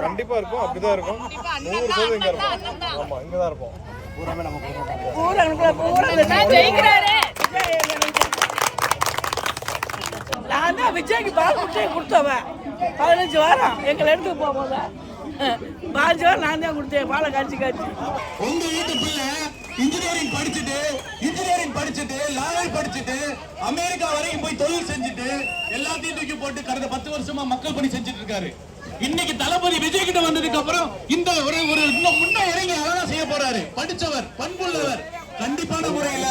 கண்டிப்பா இருக்கும், அப்படிதான் இருக்கும். 100% இங்க இருக்கும். ஆமா, இங்கதான் இருப்போம். நான் தான் விஜய்க்கு பால் முட்டையை கொடுத்தவன் 15 வாரம் எங்களை எடுத்து போகும்போது 15 வாரம் நான் தான் கொடுத்தேன் பாலை காய்ச்சி. உங்க வீட்டு பிள்ளை இன்ஜினியரிங் படிச்சுட்டு லாயர் படிச்சுட்டு அமெரிக்கா வரைக்கும் போய் தொழில் செஞ்சுட்டு எல்லாத்தையும் தூக்கி போட்டு கடந்த 10 வருஷமா மக்கள் பணி செஞ்சுட்டு இருக்காரு. இன்னைக்கு தளபதி விஜய் கிட்ட வந்ததுக்கு அப்புறம் இந்த ஒரு முன்ன இறங்கி அதான் செய்ய போறாரு. படிச்சவர், பண்புள்ளவர், கண்டிப்பான முறையில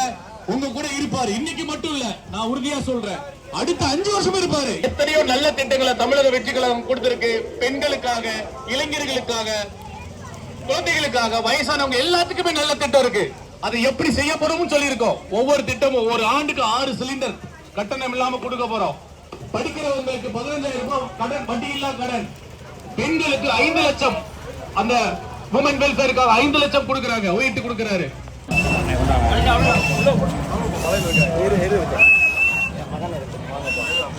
உங்க கூட இருப்பாரு. இன்னைக்கு மட்டும் இல்ல, நான் உறுதியா சொல்றேன், அடுத்த 5 வருஷம் இருப்பாரு. எத்தனையோ நல்ல திட்டங்களை தமிழக வெற்றி கழகம் கொடுத்திருக்கு. பெண்களுக்காக, இளைஞர்களுக்காக, குழந்தைகளுக்காக, வயசானவங்க எல்லாத்துக்குமே நல்ல திட்டம் இருக்கு. அது எப்படி செய்யப்படும் சொல்லி இருக்கோம். ஒவ்வொரு திட்டமும் ஒரு ஆண்டுக்கு 6 சிலிண்டர் கட்டணம் இல்லாம கொடுக்க போறோம். படிக்கிறவங்களுக்கு 15,000 ரூபாய் கடன், வட்டி இல்லா கடன். பெண்களுக்கு 5 லட்சம், அந்த உமன் வெல்ஃபேருக்காக 5 லட்சம் கொடுக்கறாங்க, உயிர்த்து கொடுக்கறாரு.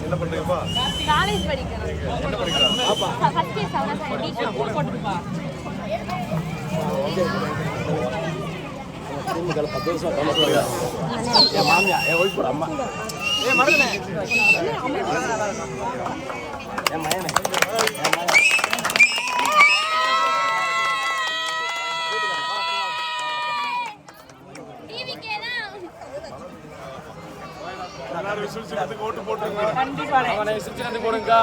என்ன பண்றீங்கப்பா? காலேஜ் படிக்கிறேன். என்ன படிக்கிறீங்க? ஆப்பா ஃபர்ஸ்ட் இயர் செவனா டீச்சர் போட்டுப்பா. திமுக 10 வருஷம் கமலா என் மாமியா என் ஒய்ஃபோட அம்மா மறந்துனே என் மயனே எல்லாரும் விசுவாசிக்கிறதுக்கு ஓட்டு போட்டுருங்க. கண்டிப்பா அவனை விசுவாசிக்கிறதுக்கு போடுங்க.